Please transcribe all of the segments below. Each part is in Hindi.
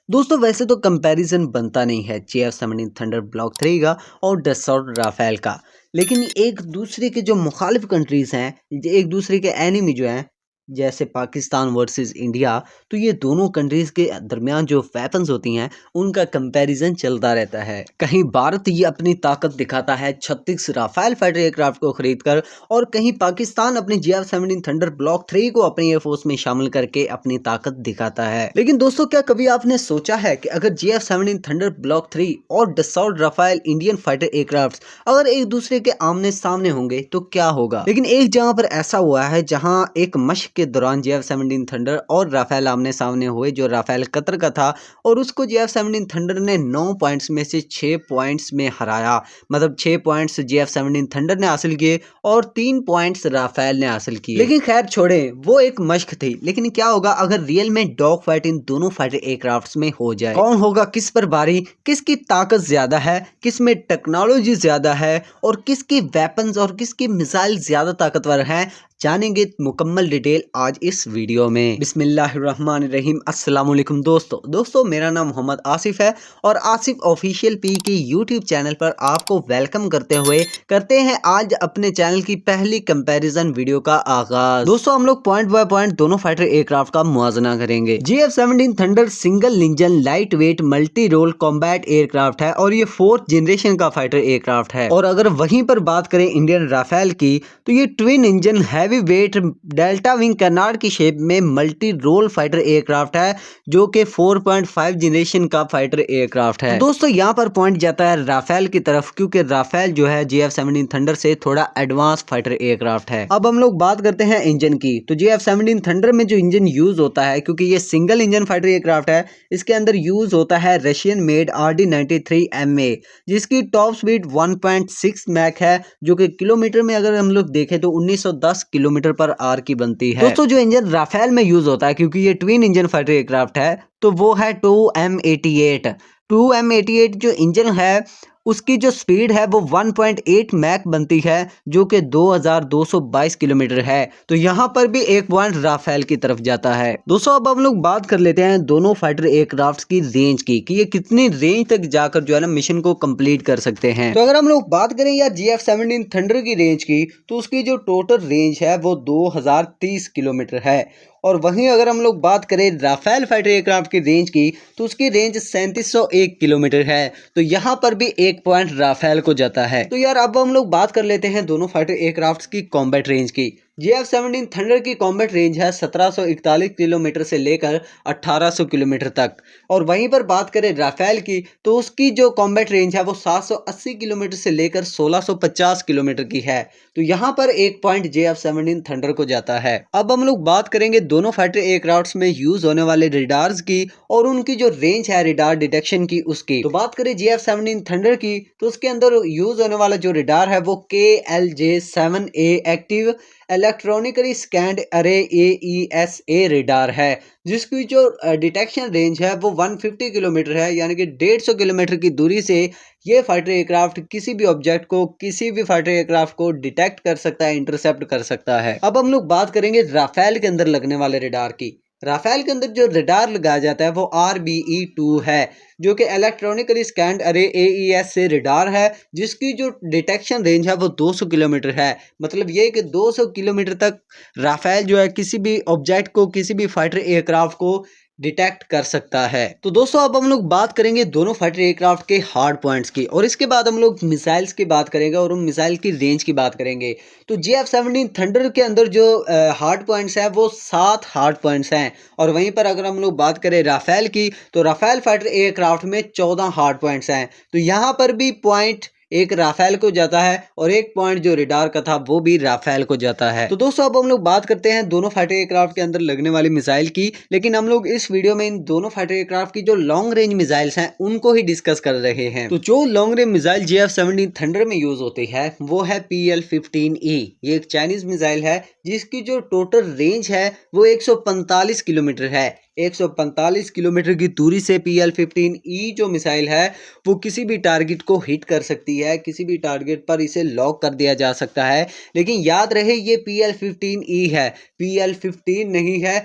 दोस्तों वैसे तो कंपैरिजन बनता नहीं है JF-17 थंडर ब्लॉक 3 का और डसॉल्ट राफेल का। लेकिन एक दूसरे के जो मुखालिफ कंट्रीज हैं, एक दूसरे के एनिमी जो हैं, जैसे पाकिस्तान वर्सेस इंडिया, तो ये दोनों कंट्रीज के दरमियान जो वेपन्स होती हैं उनका कंपैरिजन चलता रहता है। कहीं भारत ये अपनी ताकत दिखाता है 36 राफेल फाइटर एयरक्राफ्ट को खरीदकर, और कहीं पाकिस्तान अपने JF-17 थंडर ब्लॉक 3 को अपनी एयरफोर्स में शामिल करके अपनी ताकत दिखाता है। लेकिन दोस्तों, क्या कभी आपने सोचा है कि अगर JF-17 थंडर ब्लॉक 3 और Dassault Rafale Indian fighter aircraft अगर एक दूसरे के आमने सामने होंगे तो क्या होगा? लेकिन एक जगह पर ऐसा हुआ है जहां एक मशक के दौरान JF-17 थंडर और राफेल आमने सामने हुए, जो राफेल कतर का था, और उसको JF-17 थंडर ने 9 पॉइंट्स में से 6 पॉइंट्स में हराया। मतलब 6 पॉइंट्स JF-17 थंडर ने हासिल किए और 3 पॉइंट्स राफेल ने हासिल किए। लेकिन खैर छोड़े, वो एक मशक थी। लेकिन क्या होगा अगर रियल में डॉग फाइट इन दोनों फाइटर एयरक्राफ्ट्स में हो जाए? कौन होगा किस पर भारी, किसकी ताकत ज्यादा है, किस में टेक्नोलॉजी ज्यादा है, और किसकी वेपन्स और किसकी मिसाइल ज्यादा ताकतवर हैं, जानेंगे मुकम्मल डिटेल आज इस वीडियो में। बिस्मिल्लाहिर्रहमानिर्रहीम। अस्सलाम वालेकुम दोस्तों, मेरा नाम मोहम्मद आसिफ है और आसिफ ऑफिशियल पी के यूट्यूब चैनल पर आपको वेलकम करते हुए करते हैं आज अपने चैनल की पहली कंपैरिजन वीडियो का आगाज। दोस्तों, हम लोग पॉइंट बाय पॉइंट दोनों फाइटर एयरक्राफ्ट का मुआवजा करेंगे। JF-17 Thunder single engine light weight multi role combat aircraft है और ये 4th जनरेशन का फाइटर एयरक्राफ्ट है। और अगर वहीं पर बात करें इंडियन राफेल की, तो ये twin engine heavy weight delta wing canard की शेप में मल्टी रोल फाइटर एयरक्राफ्ट है, जो कि 4.5 जनरेशन का फाइटर एयरक्राफ्ट है। तो दोस्तों, यहाँ पर पॉइंट जाता है राफेल की तरफ, क्योंकि राफेल जो है JF-17 थंडर से थोड़ा एडवांस फाइटर एयरक्राफ्ट है। अब हम लोग बात करते हैं इंजन की, तो JF-17 थंडर में जो इंजन यूज होता है, क्योंकि ये सिंगल इंजन फाइटर एयरक्राफ्ट है, इसके अंदर यूज होता है रशियन मेड RD-93MA, जिसकी टॉप स्पीड 1.6 मैक है, जो कि किलोमीटर में अगर हम लोग देखें तो 1910 किलोमीटर पर आवर की बनती है। दोस्तों, जो इंजन राफेल में यूज होता है, क्योंकि ये ट्विन इंजन फाइटर एयरक्राफ्ट है, तो वो है 2M88 जो इंजन है उसकी जो स्पीड है वो 1.8 मैक बनती है, जो कि 2222 किलोमीटर है। तो यहाँ पर भी एक पॉइंट राफेल की तरफ जाता है। दोस्तों, अब हम लोग बात कर लेते हैं दोनों फाइटर एयरक्राफ्ट्स की रेंज की, कि ये कितनी रेंज तक जाकर जो है ना मिशन को कंप्लीट कर सकते हैं। तो अगर हम लोग बात करें यार JF-17 थंडर की रेंज की, तो उसकी जो टोटल रेंज है वो 2030 किलोमीटर है। और वहीं अगर हम लोग बात करें राफेल फाइटर एयरक्राफ्ट की रेंज की, तो उसकी रेंज 3701 किलोमीटर है। तो यहाँ पर भी एक पॉइंट राफेल को जाता है। तो यार अब हम लोग बात कर लेते हैं दोनों फाइटर एयरक्राफ्ट की कॉम्बैट रेंज की। JF-17 थंडर की कॉम्बैट रेंज है 1741 किलोमीटर से लेकर 1800 किलोमीटर तक। और वहीं पर बात करें राफेल की, तो उसकी जो कॉम्बैट रेंज है वो 780 किलोमीटर से लेकर 1650 किलोमीटर की है। तो यहाँ पर एक पॉइंट JF-17 थंडर को जाता है। अब हम लोग बात करेंगे दोनों फाइटर एयरक्राफ्ट्स में यूज होने वाले रेडार्स की और उनकी जो रेंज है रेडार डिटेक्शन की उसकी। तो बात करें JF-17 थंडर की, तो उसके अंदर यूज होने वाला जो रेडार है वो KLJ-7A एक्टिव इलेक्ट्रॉनिकली स्कैंड अरे AESA रेडार है, जिसकी जो डिटेक्शन रेंज है वो 150 किलोमीटर है, यानी कि 150 किलोमीटर की दूरी से ये फाइटर एयरक्राफ्ट किसी भी ऑब्जेक्ट को, किसी भी फाइटर एयरक्राफ्ट को डिटेक्ट कर सकता है, इंटरसेप्ट कर सकता है। अब हम लोग बात करेंगे राफेल के अंदर लगने वाले रेडार की। राफेल के अंदर जो रडार लगाया जाता है वो RBE-2 है, जो कि इलेक्ट्रॉनिकली स्कैंड अरे AES से रडार है, जिसकी जो डिटेक्शन रेंज है वो 200 किलोमीटर है। मतलब ये कि 200 किलोमीटर तक राफेल जो है किसी भी ऑब्जेक्ट को, किसी भी फाइटर एयरक्राफ्ट को डिटेक्ट कर सकता है। तो दोस्तों, अब हम लोग बात करेंगे दोनों फाइटर एयरक्राफ्ट के हार्ड पॉइंट्स की, और इसके बाद हम लोग मिसाइल्स की बात करेंगे और उन मिसाइल की रेंज की बात करेंगे। तो JF-17 थंडर के अंदर जो हार्ड पॉइंट्स हैं वो 7 हार्ड पॉइंट्स हैं। और वहीं पर अगर हम लोग बात करें राफेल की, तो राफेल फाइटर एयरक्राफ्ट में 14 हार्ड पॉइंट्स हैं। तो यहाँ पर भी पॉइंट एक राफेल को जाता है और एक पॉइंट जो रेडार का था वो भी राफेल को जाता है। तो दोस्तों, अब हम लोग बात करते हैं दोनों फाइटर एयरक्राफ्ट के अंदर लगने वाली मिसाइल की, लेकिन हम लोग इस वीडियो में इन दोनों फाइटर एयरक्राफ्ट की जो लॉन्ग रेंज मिसाइल्स हैं उनको ही डिस्कस कर रहे हैं। तो जो long range missile JF-17 thunder में यूज होती है वो है PL-15E। ये एक चाइनीज मिसाइल है जिसकी जो टोटल रेंज है वो 145 किलोमीटर है। 145 किलोमीटर की दूरी से PL-15E जो मिसाइल है वो किसी भी टारगेट को हिट कर सकती है, किसी भी टारगेट पर इसे लॉक कर दिया जा सकता है। लेकिन याद रहे ये PL-15E है, PL-15 नहीं है।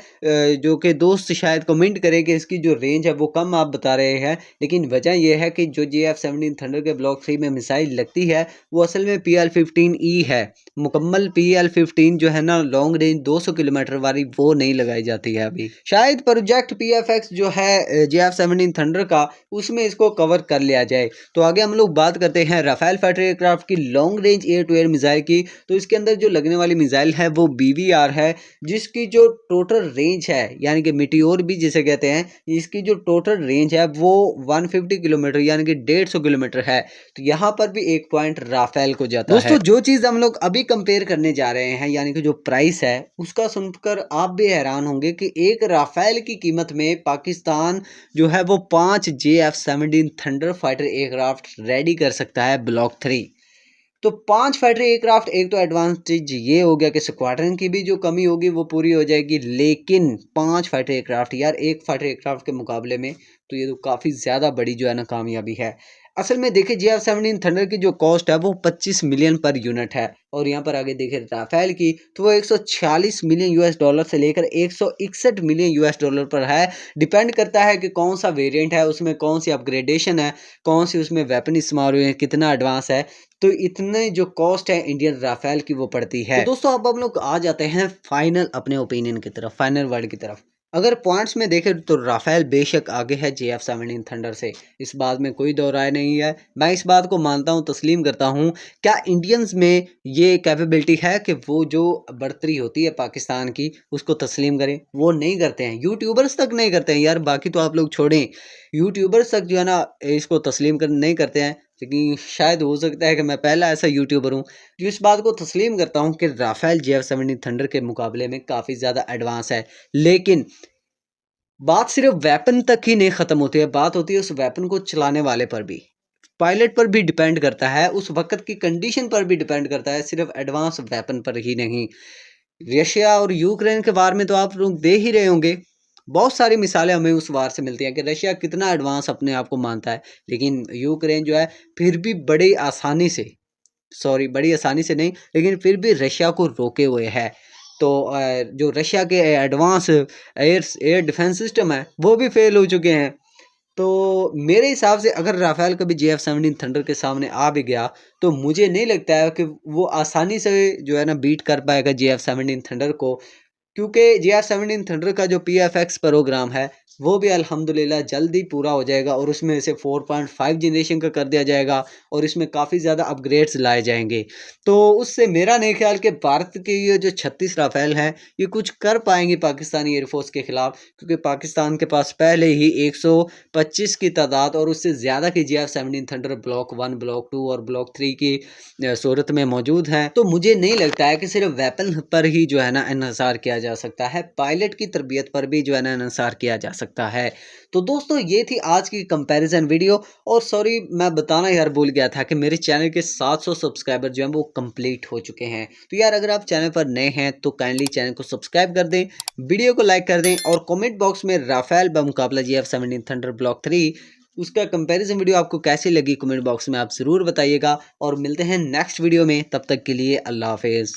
जो कि दोस्त शायद कमेंट करें कि इसकी जो रेंज है वो कम आप बता रहे हैं, लेकिन वजह यह है कि जो JF-17 थंडर के ब्लॉक 3 में मिसाइल लगती है वो असल में PL-15E है। मुकम्मल PL-15 जो है ना लॉन्ग रेंज 200 किलोमीटर वाली वो नहीं लगाई जाती है अभी। शायद प्रोजेक्ट PFX जो है JF-17 थंडर का उसमें इसको कवर कर लिया जाए। तो आगे हम लोग बात करते हैं राफेल फाइटर एयरक्राफ्ट की long range air to air missile की। तो इसके अंदर जो लगने वाली मिसाइल है वो BVR है, जिसकी जो टोटल रेंज है यानी कि मिटियोर भी जिसे कहते हैं, इसकी जो टोटल रेंज है वो 150 किलोमीटर यानी कि 150 किलोमीटर है। तो यहाँ पर भी एक पॉइंट राफेल को जाता है। दोस्तों जो चीज़ हम लोग अभी कंपेयर करने जा रहे हैं यानी कि जो प्राइस है उसका सुनकर आप भी हैरान होंगे कि एक राफेल की कीमत में पाकिस्तान जो है वो 5 JF-17 thunder fighter aircraft ready कर सकता है ब्लॉक 3। तो 5 फाइटर एयरक्राफ्ट, एक तो एडवांटेज ये हो गया कि स्क्वाड्रन की भी जो कमी होगी वो पूरी हो जाएगी, लेकिन 5 फाइटर एयरक्राफ्ट यार एक फाइटर एयरक्राफ्ट के मुकाबले में तो ये तो काफ़ी ज़्यादा बड़ी जो है ना कामयाबी है। असल में देखिए JF-17 थंडर की जो कॉस्ट है वो 25 मिलियन पर यूनिट है, और यहाँ पर आगे देखिए राफेल की तो वो 146 मिलियन US डॉलर से लेकर 161 मिलियन US डॉलर पर है। डिपेंड करता है कि कौन सा वेरिएंट है, उसमें कौन सी अपग्रेडेशन है, कौन सी उसमें वेपन इस्तेमाल हुए हैं, कितना एडवांस है। तो इतने जो कॉस्ट है इंडियन राफेल की वो पड़ती है। तो दोस्तों अब हम लोग आ जाते हैं फाइनल अपने ओपिनियन की तरफ, फाइनल वर्ड की तरफ। अगर पॉइंट्स में देखें तो राफेल बेशक आगे है JF-17 थंडर से, इस बात में कोई दो राय नहीं है। मैं इस बात को मानता हूँ, तस्लीम करता हूँ। क्या इंडियंस में ये कैपेबिलिटी है कि वो जो बढ़तरी होती है पाकिस्तान की उसको तस्लीम करें? वो नहीं करते हैं, यूट्यूबर्स तक नहीं करते हैं यार, बाकी तो आप लोग छोड़ें, यूट्यूबर्स तक जो है ना इसको तस्लीम कर नहीं करते हैं। लेकिन शायद हो सकता है कि मैं पहला ऐसा यूट्यूबर हूँ जो इस बात को तस्लीम करता हूँ कि राफेल JF-17 थंडर के मुकाबले में काफ़ी ज़्यादा एडवांस है। लेकिन बात सिर्फ वेपन तक ही नहीं ख़त्म होती है, बात होती है उस वेपन को चलाने वाले पर भी, पायलट पर भी डिपेंड करता है, उस वक्त की कंडीशन पर भी डिपेंड करता है, सिर्फ एडवांस वेपन पर ही नहीं। रशिया और यूक्रेन के वार में तो आप लोग दे ही रहे होंगे, बहुत सारी मिसालें हमें उस वार से मिलती हैं कि रशिया कितना एडवांस अपने आप को मानता है, लेकिन यूक्रेन जो है फिर भी बड़ी आसानी से, सॉरी बड़ी आसानी से नहीं, लेकिन फिर भी रशिया को रोके हुए है। तो जो रशिया के एडवांस एयर डिफेंस सिस्टम है वो भी फेल हो चुके हैं। तो मेरे हिसाब से अगर राफेल कभी JF-17 थंडर के सामने आ भी गया तो मुझे नहीं लगता है कि वो आसानी से जो है ना बीट कर पाएगा JF-17 थंडर को, क्योंकि JF-17 थंडर का जो PFX प्रोग्राम है वो भी अल्हम्दुलिल्लाह जल्द ही पूरा हो जाएगा, और उसमें इसे 4.5 जनरेशन का कर दिया जाएगा, और इसमें काफ़ी ज़्यादा अपग्रेड्स लाए जाएंगे। तो उससे मेरा नहीं ख्याल कि भारत के ये जो 36 राफेल हैं ये कुछ कर पाएंगे पाकिस्तानी एयरफोर्स के ख़िलाफ़, क्योंकि पाकिस्तान के पास पहले ही 125 की तादाद और उससे ज़्यादा की JF-17 थंडर ब्लॉक 1, ब्लॉक 2 और ब्लॉक 3 की सूरत में मौजूद हैं। तो मुझे नहीं लगता है कि सिर्फ वेपन पर ही जो है ना इन्हिसार किया जा सकता है, पायलट की तरबियत पर भी जो है ना इन्हिसार किया जा सकता है। तो दोस्तों ये थी आज की कंपैरिजन वीडियो, और सॉरी मैं बताना यार भूल गया था कि मेरे चैनल के 700 सब्सक्राइबर जो हैं वो कंप्लीट हो चुके हैं। तो यार अगर आप चैनल पर नए हैं तो काइंडली चैनल को सब्सक्राइब कर दें, वीडियो को लाइक कर दें, और कमेंट बॉक्स में राफेल बमुकाबला JF-17 थंडर ब्लॉक 3 उसका कंपैरिजन वीडियो आपको कैसी लगी कमेंट बॉक्स में आप ज़रूर बताइएगा, और मिलते हैं नेक्स्ट वीडियो में, तब तक के लिए अल्लाह हाफिज़।